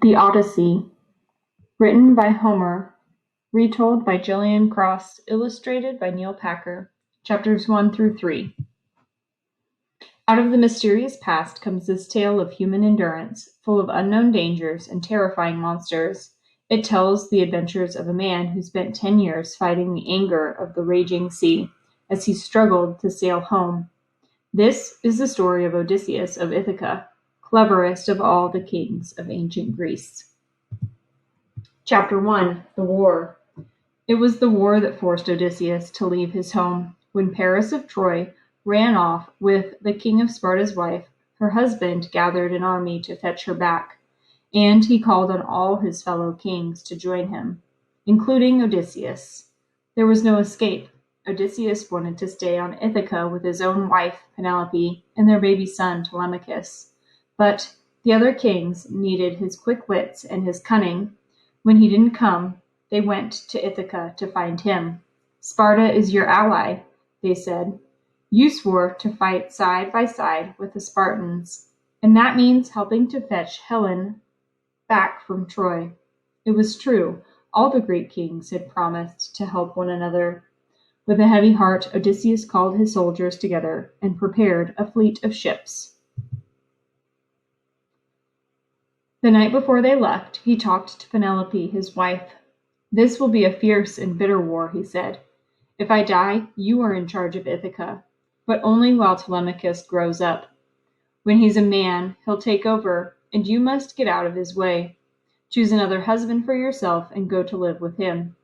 The Odyssey, written by Homer, retold by Gillian, illustrated by Neil Packer. Chapters 1 through 3. Out of the mysterious past comes this tale of human endurance, full of unknown dangers and terrifying monsters. It tells the adventures of a man who spent 10 years fighting the anger of the raging sea as he struggled to sail home. This is the story of Odysseus of Ithaca, cleverest of all the kings of ancient Greece. Chapter 1: The War. It was the war that forced Odysseus to leave his home. When Paris of Troy ran off with the king of Sparta's wife, her husband gathered an army to fetch her back, and he called on all his fellow kings to join him, including Odysseus. There was no escape. Odysseus wanted to stay on Ithaca with his own wife, Penelope, and their baby son, Telemachus. But the other kings needed his quick wits and his cunning. When he didn't come, they went to Ithaca to find him. "Sparta is your ally," they said. "You swore to fight side by side with the Spartans, and that means helping to fetch Helen back from Troy." It was true. All the Greek kings had promised to help one another. With a heavy heart, Odysseus called his soldiers together and prepared a fleet of ships. The night before they left, he talked to Penelope, his wife. "This will be a fierce and bitter war," he said. "If I die, you are in charge of Ithaca, but only while Telemachus grows up. When he's a man, he'll take over, and you must get out of his way. Choose another husband for yourself and go to live with him."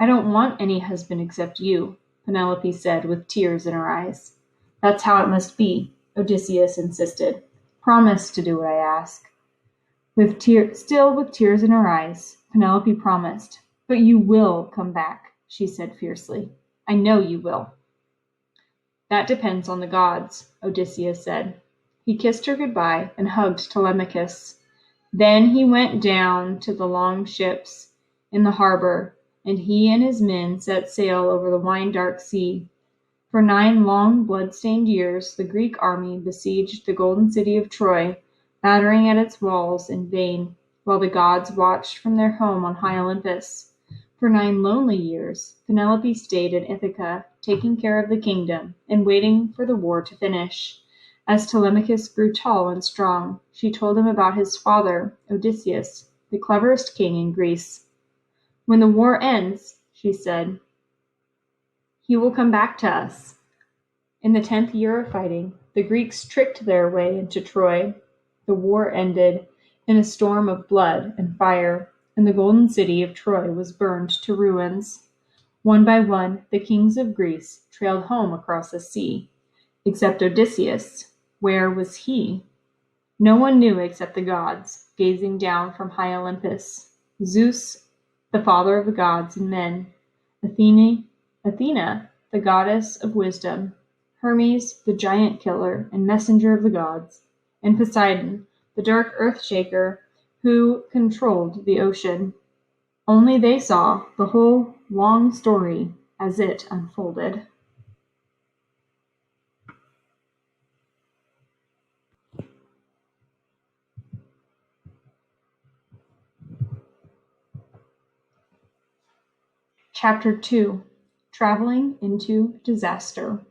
"I don't want any husband except you," Penelope said with tears in her eyes. "That's how it must be," Odysseus insisted. "Promise to do what I ask." Still with tears in her eyes, Penelope promised. "But you will come back," she said fiercely. "I know you will." "That depends on the gods," Odysseus said. He kissed her goodbye and hugged Telemachus. Then he went down to the long ships in the harbor, and he and his men set sail over the wine-dark sea. For 9 long, blood-stained years, the Greek army besieged the golden city of Troy, battering at its walls in vain, while the gods watched from their home on high Olympus. For 9 lonely years, Penelope stayed in Ithaca, taking care of the kingdom and waiting for the war to finish. As Telemachus grew tall and strong, she told him about his father, Odysseus, the cleverest king in Greece. "When the war ends," she said, "he will come back to us." In the 10th year of fighting, the Greeks tricked their way into Troy. The war ended in a storm of blood and fire, and the golden city of Troy was burned to ruins. One by one, the kings of Greece trailed home across the sea. Except Odysseus. Where was he? No one knew except the gods, gazing down from high Olympus. Zeus, the father of the gods and men. Athena, the goddess of wisdom. Hermes, the giant killer and messenger of the gods. And Poseidon, the dark earth-shaker who controlled the ocean. Only they saw the whole long story as it unfolded. Chapter 2: Traveling into Disaster.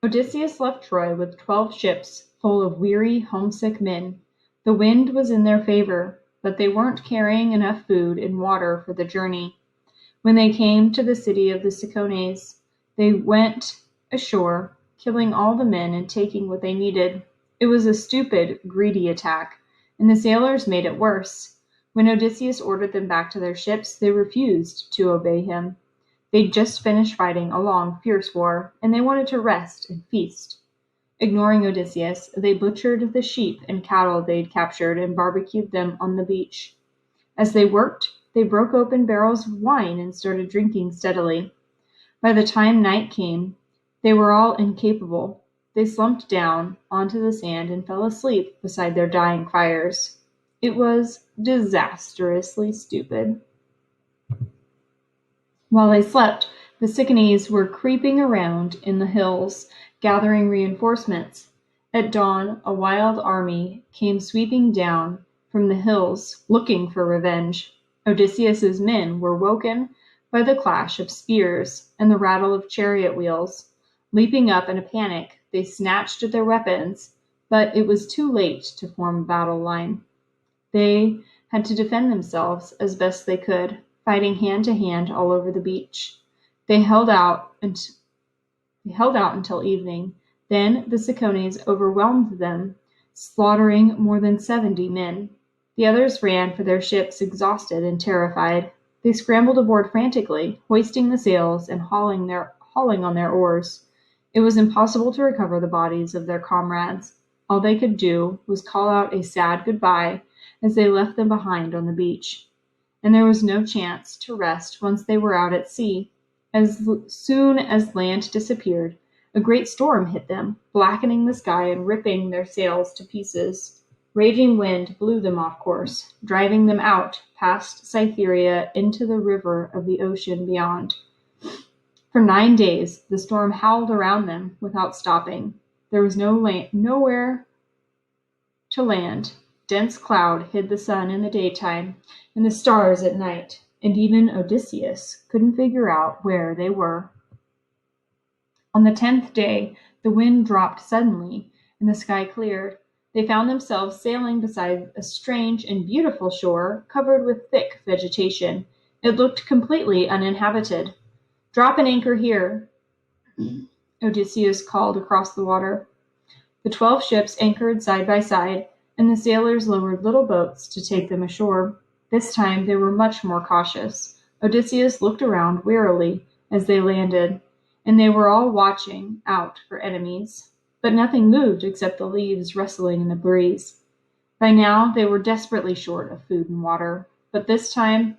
Odysseus left Troy with 12 ships full of weary, homesick men. The wind was in their favor, but they weren't carrying enough food and water for the journey. When they came to the city of the Cicones, they went ashore, killing all the men and taking what they needed. It was a stupid, greedy attack, and the sailors made it worse. When Odysseus ordered them back to their ships, they refused to obey him. They'd just finished fighting a long, fierce war, and they wanted to rest and feast. Ignoring Odysseus, they butchered the sheep and cattle they'd captured and barbecued them on the beach. As they worked, they broke open barrels of wine and started drinking steadily. By the time night came, they were all incapable. They slumped down onto the sand and fell asleep beside their dying fires. It was disastrously stupid. While they slept, the Cicones were creeping around in the hills, gathering reinforcements. At dawn, a wild army came sweeping down from the hills, looking for revenge. Odysseus's men were woken by the clash of spears and the rattle of chariot wheels. Leaping up in a panic, they snatched at their weapons, but it was too late to form a battle line. They had to defend themselves as best they could, fighting hand to hand all over the beach. They held out until evening. Then the Cicones overwhelmed them, slaughtering more than 70 men. The others ran for their ships, exhausted and terrified. They scrambled aboard frantically, hoisting the sails and hauling on their oars. It was impossible to recover the bodies of their comrades. All they could do was call out a sad goodbye as they left them behind on the beach. And there was no chance to rest once they were out at sea. As soon as land disappeared, a great storm hit them, blackening the sky and ripping their sails to pieces. Raging wind blew them off course, driving them out past Cytherea into the river of the ocean beyond. For 9 days, the storm howled around them without stopping. There was nowhere to land. Dense cloud hid the sun in the daytime and the stars at night, and even Odysseus couldn't figure out where they were. On the 10th day, the wind dropped suddenly, and the sky cleared. They found themselves sailing beside a strange and beautiful shore covered with thick vegetation. It looked completely uninhabited. "Drop an anchor here," Odysseus called across the water. The 12 ships anchored side by side, and the sailors lowered little boats to take them ashore. This time they were much more cautious. Odysseus looked around wearily as they landed, and they were all watching out for enemies. But nothing moved except the leaves rustling in the breeze. By now they were desperately short of food and water, but this time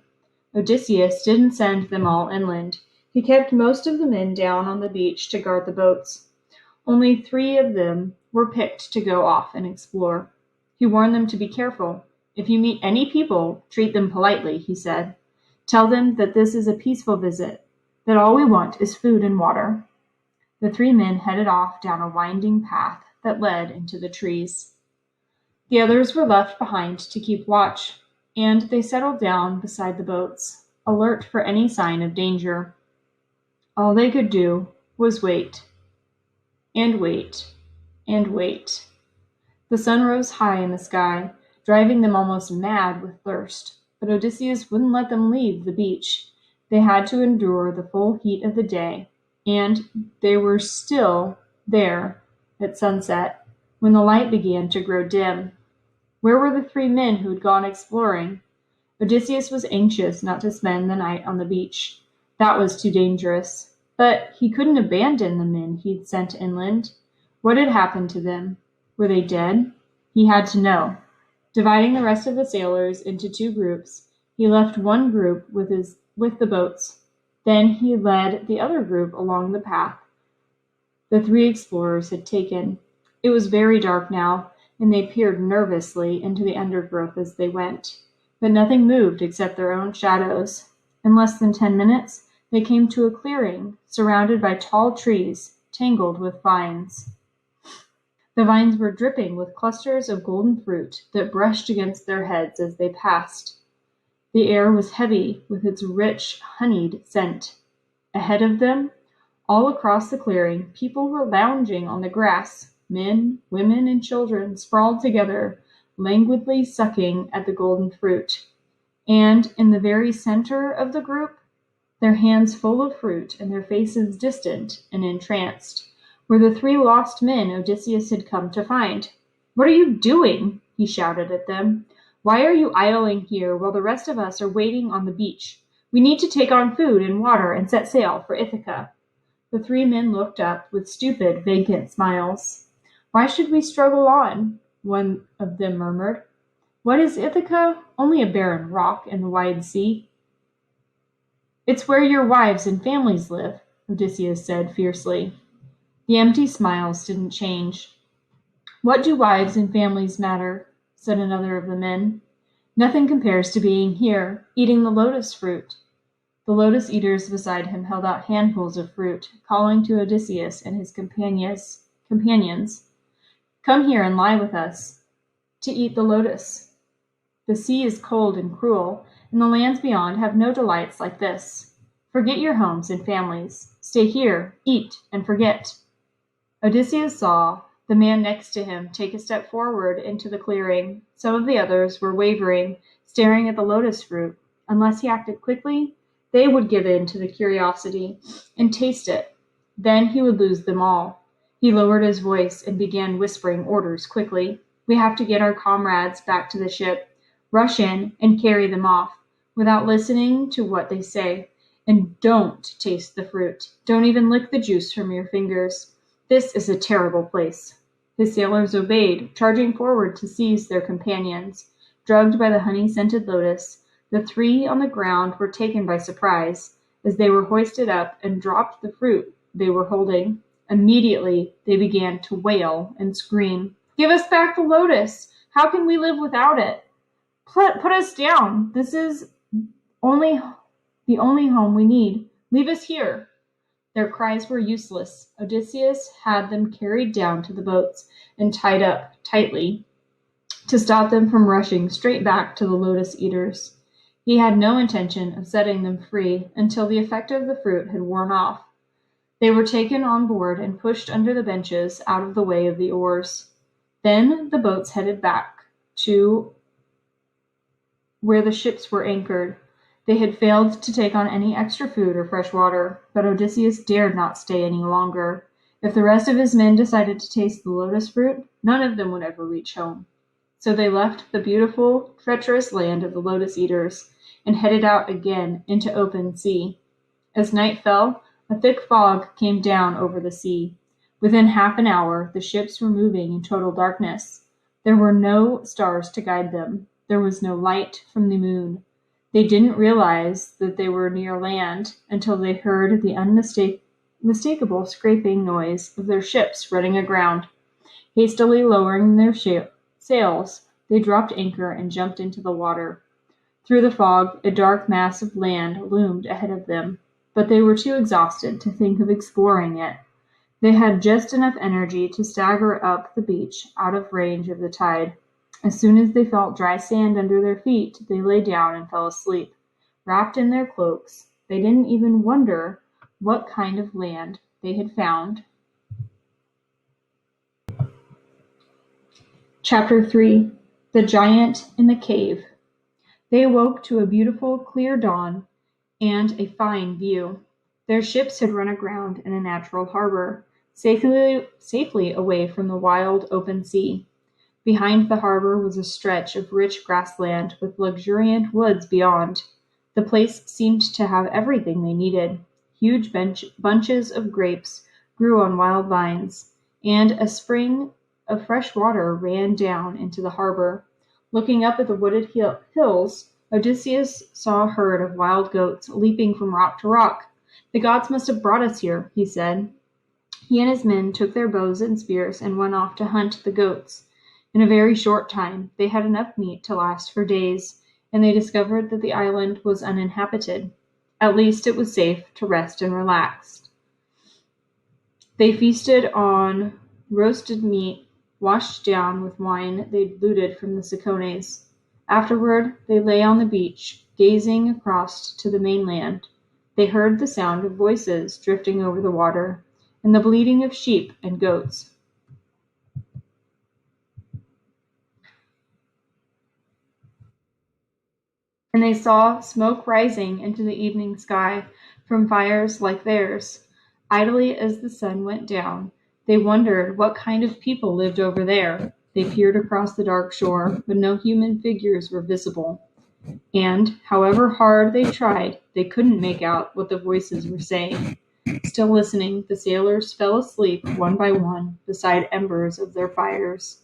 Odysseus didn't send them all inland. He kept most of the men down on the beach to guard the boats. Only 3 of them were picked to go off and explore. He warned them to be careful. "If you meet any people, treat them politely," he said. "Tell them that this is a peaceful visit, that all we want is food and water." The 3 men headed off down a winding path that led into the trees. The others were left behind to keep watch, and they settled down beside the boats, alert for any sign of danger. All they could do was wait, and wait, and wait. The sun rose high in the sky, driving them almost mad with thirst, but Odysseus wouldn't let them leave the beach. They had to endure the full heat of the day, and they were still there at sunset when the light began to grow dim. Where were the 3 men who had gone exploring? Odysseus was anxious not to spend the night on the beach. That was too dangerous. But he couldn't abandon the men he'd sent inland. What had happened to them? Were they dead? He had to know. Dividing the rest of the sailors into 2 groups, he left one group with the boats. Then he led the other group along the path the 3 explorers had taken. It was very dark now, and they peered nervously into the undergrowth as they went. But nothing moved except their own shadows. In less than 10 minutes, they came to a clearing surrounded by tall trees, tangled with vines. The vines were dripping with clusters of golden fruit that brushed against their heads as they passed. The air was heavy with its rich, honeyed scent. Ahead of them, all across the clearing, people were lounging on the grass, men, women, and children sprawled together, languidly sucking at the golden fruit. And in the very center of the group, their hands full of fruit and their faces distant and entranced, were the 3 lost men Odysseus had come to find. "What are you doing?" he shouted at them. "Why are you idling here while the rest of us are waiting on the beach? We need to take on food and water and set sail for Ithaca." The 3 men looked up with stupid, vacant smiles. "Why should we struggle on?" one of them murmured. "What is Ithaca? Only a barren rock in the wide sea." "It's where your wives and families live," Odysseus said fiercely. The empty smiles didn't change. "What do wives and families matter?" said another of the men. "Nothing compares to being here, eating the lotus fruit." The lotus eaters beside him held out handfuls of fruit, calling to Odysseus and his companions, "Come here and lie with us, to eat the lotus." The sea is cold and cruel, and the lands beyond have no delights like this. Forget your homes and families. Stay here, eat, and forget. Odysseus saw the man next to him take a step forward into the clearing. Some of the others were wavering, staring at the lotus fruit. Unless he acted quickly, they would give in to the curiosity and taste it. Then he would lose them all. He lowered his voice and began whispering orders quickly. We have to get our comrades back to the ship. Rush in and carry them off, without listening to what they say. And don't taste the fruit. Don't even lick the juice from your fingers. This is a terrible place. His sailors obeyed, charging forward to seize their companions. Drugged by the honey-scented lotus, the three on the ground were taken by surprise as they were hoisted up and dropped the fruit they were holding. Immediately, they began to wail and scream. Give us back the lotus! How can we live without it? Put us down. This is the only home we need. Leave us here. Their cries were useless. Odysseus had them carried down to the boats and tied up tightly to stop them from rushing straight back to the lotus eaters. He had no intention of setting them free until the effect of the fruit had worn off. They were taken on board and pushed under the benches out of the way of the oars. Then the boats headed back to where the ships were anchored. They had failed to take on any extra food or fresh water, but Odysseus dared not stay any longer. If the rest of his men decided to taste the lotus fruit, none of them would ever reach home. So they left the beautiful, treacherous land of the lotus eaters and headed out again into open sea. As night fell, a thick fog came down over the sea. Within half an hour, the ships were moving in total darkness. There were no stars to guide them. There was no light from the moon. They didn't realize that they were near land until they heard the unmistakable scraping noise of their ships running aground. Hastily lowering their sails, they dropped anchor and jumped into the water. Through the fog, a dark mass of land loomed ahead of them, but they were too exhausted to think of exploring it. They had just enough energy to stagger up the beach out of range of the tide. As soon as they felt dry sand under their feet, they lay down and fell asleep, wrapped in their cloaks. They didn't even wonder what kind of land they had found. Chapter 3: The Giant in the Cave. They awoke to a beautiful, clear dawn and a fine view. Their ships had run aground in a natural harbor, safely away from the wild, open sea. Behind the harbor was a stretch of rich grassland with luxuriant woods beyond. The place seemed to have everything they needed. Huge bunches of grapes grew on wild vines, and a spring of fresh water ran down into the harbor. Looking up at the wooded hills, Odysseus saw a herd of wild goats leaping from rock to rock. The gods must have brought us here, he said. He and his men took their bows and spears and went off to hunt the goats. In a very short time, they had enough meat to last for days, and they discovered that the island was uninhabited. At least it was safe to rest and relax. They feasted on roasted meat, washed down with wine they'd looted from the Cicones. Afterward, they lay on the beach, gazing across to the mainland. They heard the sound of voices drifting over the water, and the bleating of sheep and goats. And they saw smoke rising into the evening sky from fires like theirs. Idly as the sun went down, they wondered what kind of people lived over there. They peered across the dark shore, but no human figures were visible. And, however hard they tried, they couldn't make out what the voices were saying. Still listening, the sailors fell asleep one by one beside embers of their fires.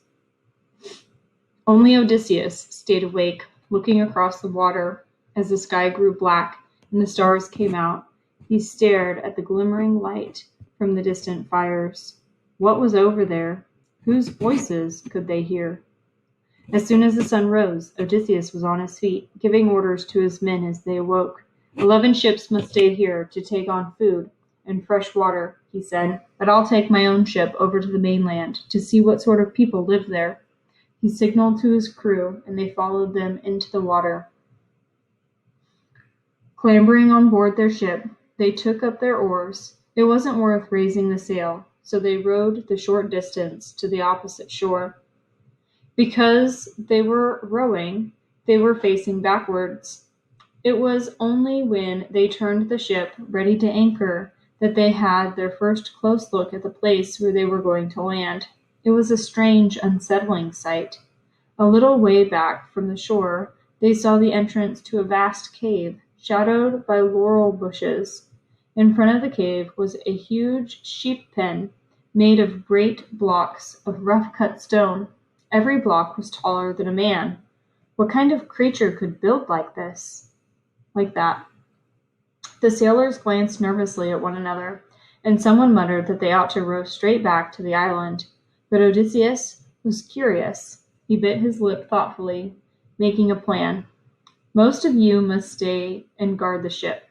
Only Odysseus stayed awake, looking across the water. As the sky grew black and the stars came out, he stared at the glimmering light from the distant fires. What was over there? Whose voices could they hear? As soon as the sun rose, Odysseus was on his feet, giving orders to his men as they awoke. 11 ships must stay here to take on food and fresh water, he said, but I'll take my own ship over to the mainland to see what sort of people live there. He signaled to his crew, and they followed them into the water. Clambering on board their ship, they took up their oars. It wasn't worth raising the sail, so they rowed the short distance to the opposite shore. Because they were rowing, they were facing backwards. It was only when they turned the ship ready to anchor that they had their first close look at the place where they were going to land. It was a strange, unsettling sight. A little way back from the shore, they saw the entrance to a vast cave, shadowed by laurel bushes. In front of the cave was a huge sheep pen made of great blocks of rough-cut stone. Every block was taller than a man. What kind of creature could build like that? The sailors glanced nervously at one another, and someone muttered that they ought to row straight back to the island. But Odysseus was curious. He bit his lip thoughtfully, making a plan. "Most of you must stay and guard the ship,"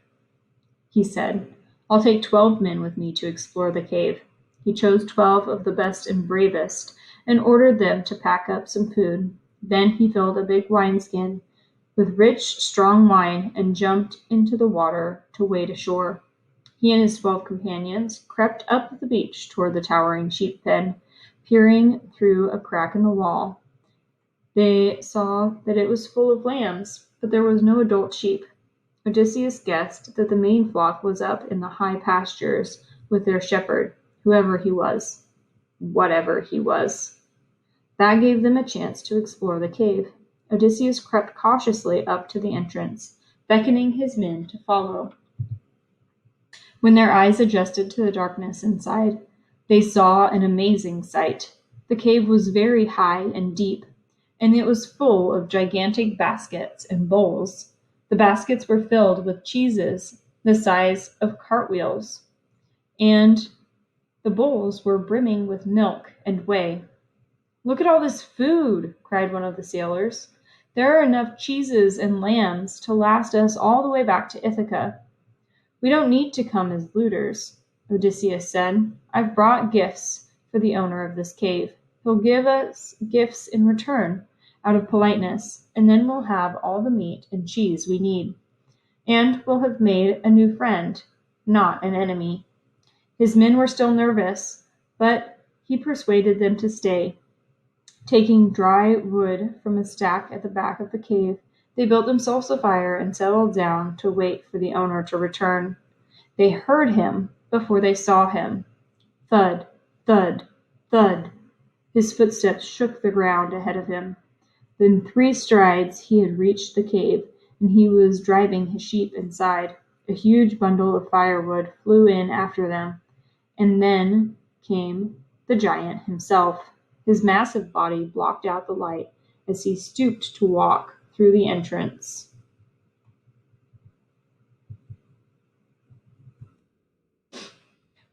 he said. "I'll take 12 men with me to explore the cave." He chose 12 of the best and bravest and ordered them to pack up some food. Then he filled a big wineskin with rich, strong wine and jumped into the water to wade ashore. He and his 12 companions crept up the beach toward the towering sheep pen, peering through a crack in the wall. They saw that it was full of lambs, but there was no adult sheep. Odysseus guessed that the main flock was up in the high pastures with their shepherd, whatever he was. That gave them a chance to explore the cave. Odysseus crept cautiously up to the entrance, beckoning his men to follow. When their eyes adjusted to the darkness inside, they saw an amazing sight. The cave was very high and deep, and it was full of gigantic baskets and bowls. The baskets were filled with cheeses the size of cartwheels, and the bowls were brimming with milk and whey. "Look at all this food," cried one of the sailors. "There are enough cheeses and lambs to last us all the way back to Ithaca." "We don't need to come as looters," Odysseus said. "I've brought gifts for the owner of this cave. He'll give us gifts in return, out of politeness, and then we'll have all the meat and cheese we need. And we'll have made a new friend, not an enemy." His men were still nervous, but he persuaded them to stay. Taking dry wood from a stack at the back of the cave, they built themselves a fire and settled down to wait for the owner to return. They heard him before they saw him. Thud, thud, thud. His footsteps shook the ground ahead of him. In 3 strides he had reached the cave, and he was driving his sheep inside. A huge bundle of firewood flew in after them, and then came the giant himself. His massive body blocked out the light as he stooped to walk through the entrance.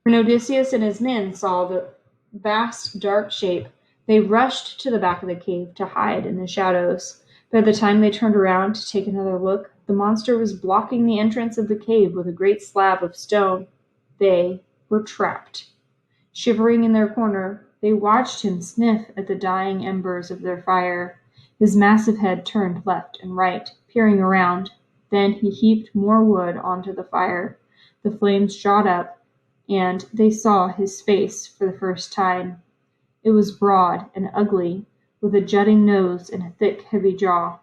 When Odysseus and his men saw the vast dark shape, they rushed to the back of the cave to hide in the shadows. By the time they turned around to take another look, the monster was blocking the entrance of the cave with a great slab of stone. They were trapped. Shivering in their corner, they watched him sniff at the dying embers of their fire. His massive head turned left and right, peering around. Then he heaped more wood onto the fire. The flames shot up, and they saw his face for the first time. It was broad and ugly, with a jutting nose and a thick, heavy jaw.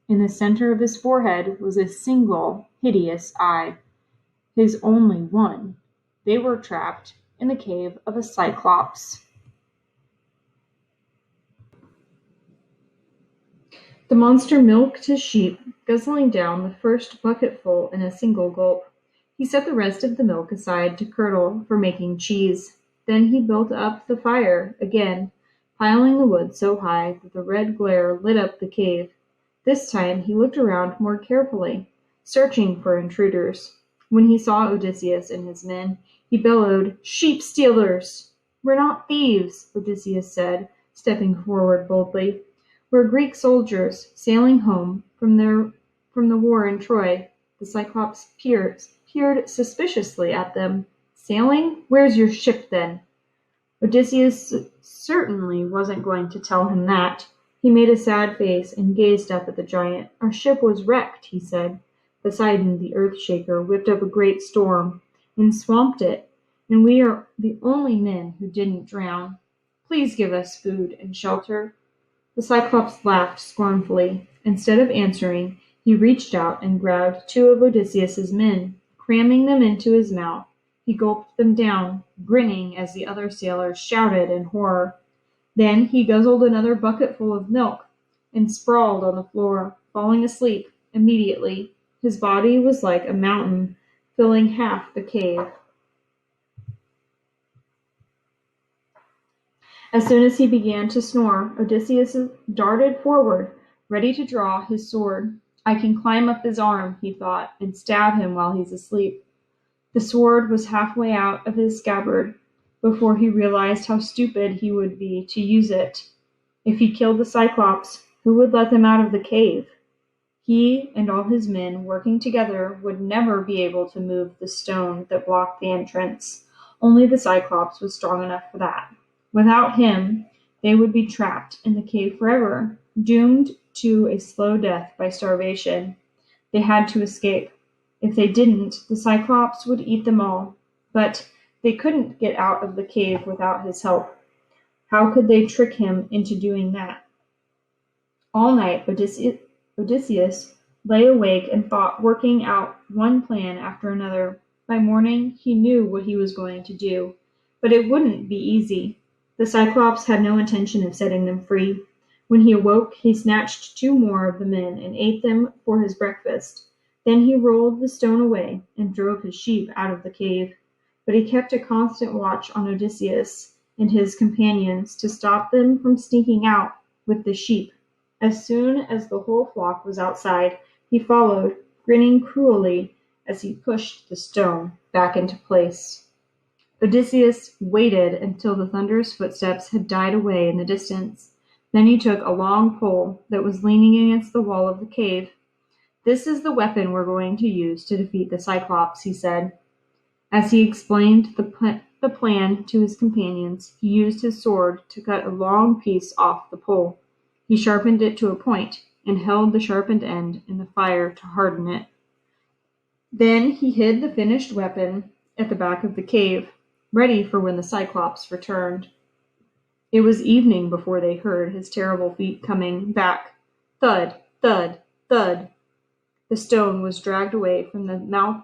In the center of his forehead was a single, hideous eye. His only one. They were trapped in the cave of a Cyclops. The monster milked his sheep, guzzling down the first bucketful in a single gulp. He set the rest of the milk aside to curdle for making cheese. Then he built up the fire again, piling the wood so high that the red glare lit up the cave. This time he looked around more carefully, searching for intruders. When he saw Odysseus and his men, he bellowed, "Sheep stealers!" "We're not thieves," Odysseus said, stepping forward boldly. "We're Greek soldiers, sailing home from the war in Troy." The Cyclops peered suspiciously at them. "Sailing? Where's your ship, then?" Odysseus certainly wasn't going to tell him that. He made a sad face and gazed up at the giant. "Our ship was wrecked," he said. "Poseidon, the earth-shaker, whipped up a great storm and swamped it, and we are the only men who didn't drown. Please give us food and shelter." The Cyclops laughed scornfully. Instead of answering, he reached out and grabbed two of Odysseus's men. Cramming them into his mouth, he gulped them down, grinning as the other sailors shouted in horror. Then he guzzled another bucketful of milk and sprawled on the floor, falling asleep immediately. His body was like a mountain, filling half the cave. As soon as he began to snore, Odysseus darted forward, ready to draw his sword. "I can climb up his arm," he thought, "and stab him while he's asleep." The sword was halfway out of his scabbard before he realized how stupid he would be to use it. If he killed the Cyclops, who would let them out of the cave? He and all his men working together would never be able to move the stone that blocked the entrance. Only the Cyclops was strong enough for that. Without him, they would be trapped in the cave forever, doomed to a slow death by starvation. They had to escape. If they didn't, the Cyclops would eat them all. But they couldn't get out of the cave without his help. How could they trick him into doing that? All night, Odysseus lay awake and thought, working out one plan after another. By morning, he knew what he was going to do, but it wouldn't be easy. The Cyclops had no intention of setting them free. When he awoke, he snatched two more of the men and ate them for his breakfast. Then he rolled the stone away and drove his sheep out of the cave. But he kept a constant watch on Odysseus and his companions to stop them from sneaking out with the sheep. As soon as the whole flock was outside, he followed, grinning cruelly as he pushed the stone back into place. Odysseus waited until the thunderous footsteps had died away in the distance. Then he took a long pole that was leaning against the wall of the cave. "This is the weapon we're going to use to defeat the Cyclops," he said. As he explained the plan to his companions, he used his sword to cut a long piece off the pole. He sharpened it to a point and held the sharpened end in the fire to harden it. Then he hid the finished weapon at the back of the cave, ready for when the Cyclops returned. It was evening before they heard his terrible feet coming back. Thud, thud, thud. The stone was dragged away from the mouth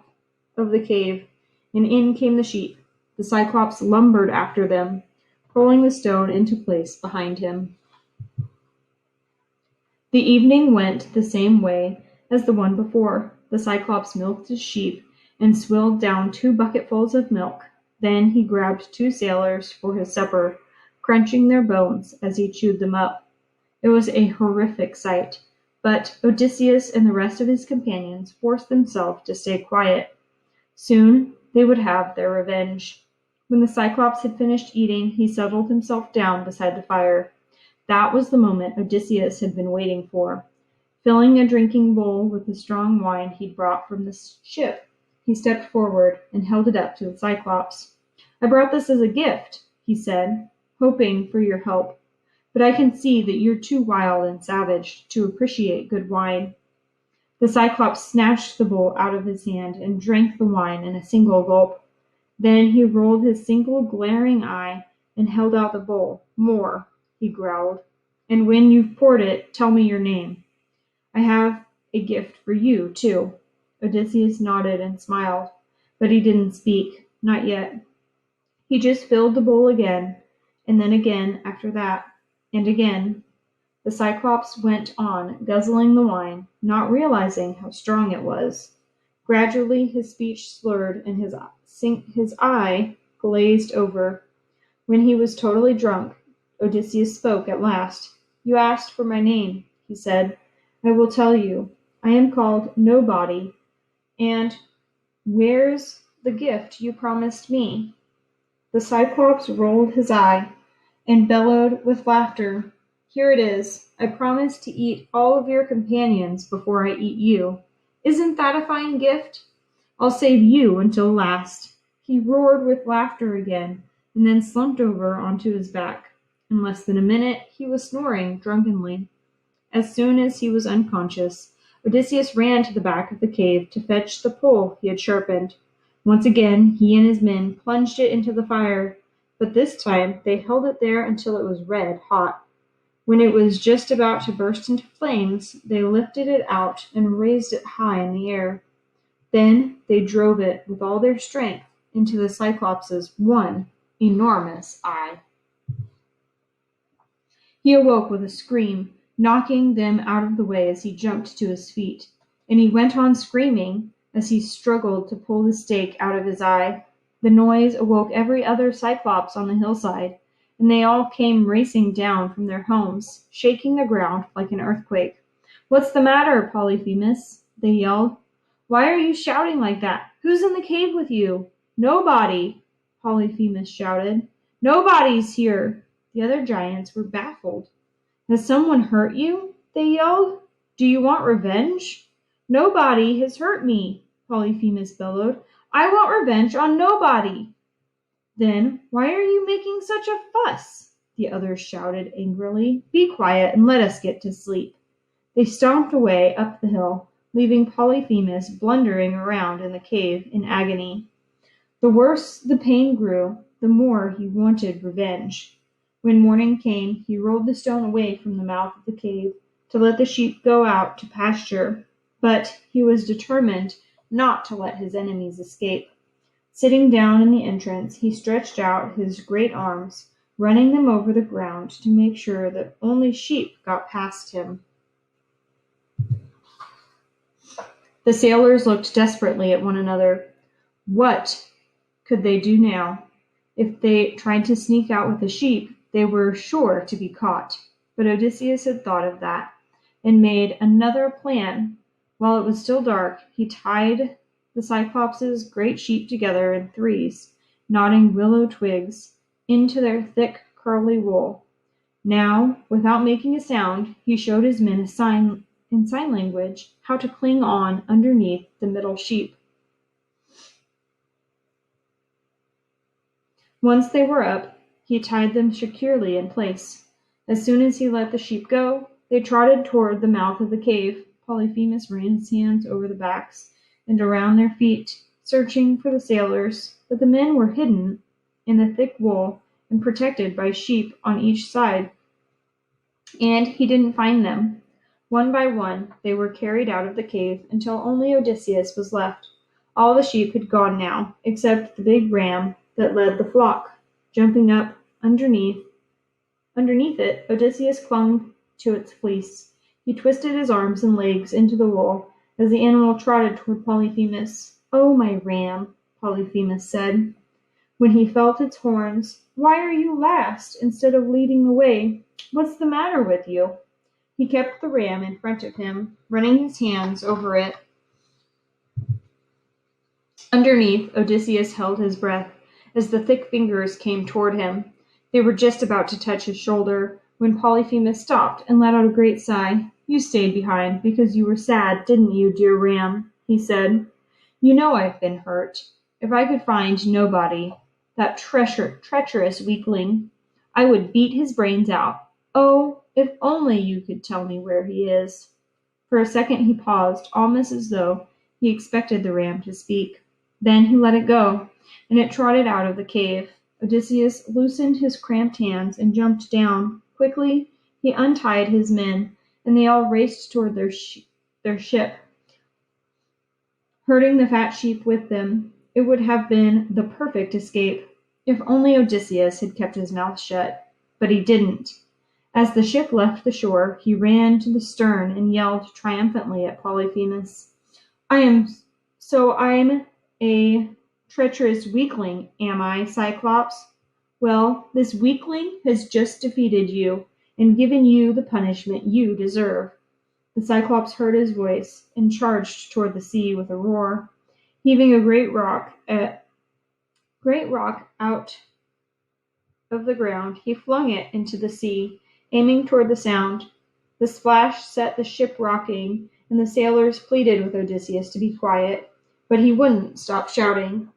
of the cave, and in came the sheep. The Cyclops lumbered after them, pulling the stone into place behind him. The evening went the same way as the one before. The Cyclops milked his sheep and swilled down 2 bucketfuls of milk. Then he grabbed 2 sailors for his supper, crunching their bones as he chewed them up. It was a horrific sight, but Odysseus and the rest of his companions forced themselves to stay quiet. Soon they would have their revenge. When the Cyclops had finished eating, he settled himself down beside the fire. That was the moment Odysseus had been waiting for. Filling a drinking bowl with the strong wine he'd brought from the ship, he stepped forward and held it up to the Cyclops. "I brought this as a gift," he said, "hoping for your help. But I can see that you're too wild and savage to appreciate good wine." The Cyclops snatched the bowl out of his hand and drank the wine in a single gulp. Then he rolled his single glaring eye and held out the bowl. "More," he growled. "And when you've poured it, tell me your name. I have a gift for you, too." Odysseus nodded and smiled, but he didn't speak, not yet. He just filled the bowl again, and then again after that, and again. The Cyclops went on guzzling the wine, not realizing how strong it was. Gradually his speech slurred and his eye glazed over. When he was totally drunk, Odysseus spoke at last. "You asked for my name," he said. "I will tell you. I am called Nobody. And where's the gift you promised me?" The Cyclops rolled his eye and bellowed with laughter. "Here it is. I promised to eat all of your companions before I eat you. Isn't that a fine gift? I'll save you until last." He roared with laughter again, and then slumped over onto his back. In less than a minute, he was snoring drunkenly. As soon as he was unconscious, Odysseus ran to the back of the cave to fetch the pole he had sharpened. Once again, he and his men plunged it into the fire, but this time they held it there until it was red hot. When it was just about to burst into flames, they lifted it out and raised it high in the air. Then they drove it with all their strength into the Cyclops' one enormous eye. He awoke with a scream, knocking them out of the way as he jumped to his feet, and he went on screaming as he struggled to pull the stake out of his eye. The noise awoke every other Cyclops on the hillside, and they all came racing down from their homes, shaking the ground like an earthquake. "What's the matter, Polyphemus?" they yelled. "Why are you shouting like that? Who's in the cave with you?" "Nobody," Polyphemus shouted. "Nobody's here." The other giants were baffled. "Has someone hurt you?" they yelled. "Do you want revenge?" "Nobody has hurt me," Polyphemus bellowed. "I want revenge on nobody." "Then why are you making such a fuss?" the others shouted angrily. "Be quiet and let us get to sleep." They stomped away up the hill, leaving Polyphemus blundering around in the cave in agony. The worse the pain grew, the more he wanted revenge. When morning came, he rolled the stone away from the mouth of the cave to let the sheep go out to pasture, but he was determined not to let his enemies escape. Sitting down in the entrance, he stretched out his great arms, running them over the ground to make sure that only sheep got past him. The sailors looked desperately at one another. What could they do now? If they tried to sneak out with the sheep, they were sure to be caught. But Odysseus had thought of that and made another plan. While it was still dark, he tied the Cyclops' great sheep together in threes, knotting willow twigs into their thick, curly wool. Now, without making a sound, he showed his men in sign language how to cling on underneath the middle sheep. Once they were up, he tied them securely in place. As soon as he let the sheep go, they trotted toward the mouth of the cave. Polyphemus ran his hands over the backs and around their feet, searching for the sailors, but the men were hidden in the thick wool and protected by sheep on each side, and he didn't find them. One by one, they were carried out of the cave until only Odysseus was left. All the sheep had gone now, except the big ram that led the flock. Jumping up underneath it, Odysseus clung to its fleece. He twisted his arms and legs into the wool as the animal trotted toward Polyphemus. "Oh, my ram," Polyphemus said, when he felt its horns. "Why are you last instead of leading the way? What's the matter with you?" He kept the ram in front of him, running his hands over it. Underneath, Odysseus held his breath as the thick fingers came toward him. They were just about to touch his shoulder when Polyphemus stopped and let out a great sigh. "You stayed behind because you were sad, didn't you, dear ram?" he said. "You know I've been hurt. If I could find nobody, that treacherous weakling, I would beat his brains out. Oh, if only you could tell me where he is." For a second he paused, almost as though he expected the ram to speak. Then he let it go, and it trotted out of the cave. Odysseus loosened his cramped hands and jumped down. Quickly he untied his men, and they all raced toward their ship, herding the fat sheep with them. It would have been the perfect escape, if only Odysseus had kept his mouth shut. But he didn't. As the ship left the shore, he ran to the stern and yelled triumphantly at Polyphemus. I'm a treacherous weakling, am I, Cyclops? Well, this weakling has just defeated you and given you the punishment you deserve." The Cyclops heard his voice and charged toward the sea with a roar. Heaving a great rock out of the ground, he flung it into the sea, aiming toward the sound. The splash set the ship rocking, and the sailors pleaded with Odysseus to be quiet, but he wouldn't stop shouting.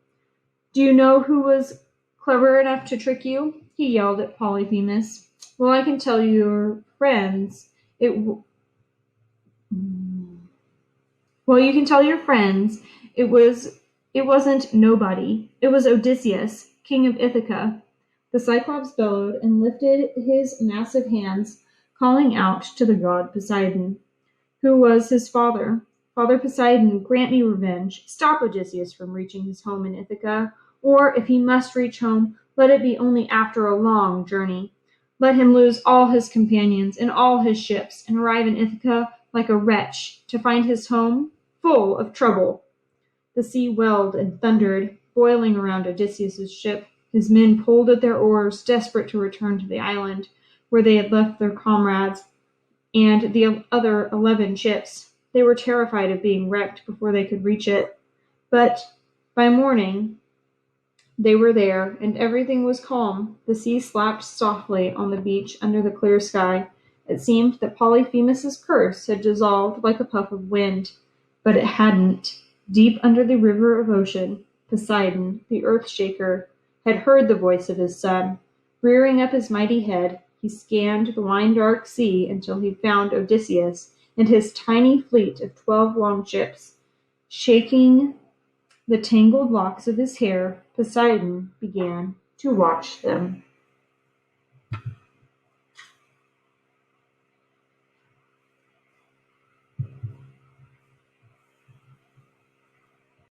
"Do you know who was clever enough to trick you?" he yelled at Polyphemus. Well, I can tell your friends it. Well, you can tell your friends it was. It wasn't nobody. It was Odysseus, king of Ithaca. The Cyclops bellowed and lifted his massive hands, calling out to the god Poseidon, who was his father. Father Poseidon, grant me revenge. Stop Odysseus from reaching his home in Ithaca, or if he must reach home, let it be only after a long journey. Let him lose all his companions and all his ships, and arrive in Ithaca like a wretch, to find his home full of trouble. The sea welled and thundered, boiling around Odysseus's ship. His men pulled at their oars, desperate to return to the island where they had left their comrades and the other 11 ships. They were terrified of being wrecked before they could reach it. But by morning, they were there, and everything was calm. The sea slapped softly on the beach under the clear sky. It seemed that Polyphemus's curse had dissolved like a puff of wind, but it hadn't. Deep under the river of ocean, Poseidon, the earth shaker, had heard the voice of his son. Rearing up his mighty head, he scanned the wine-dark sea until he found Odysseus and his tiny fleet of 12 longships. Shaking the tangled locks of his hair, Poseidon began to watch them.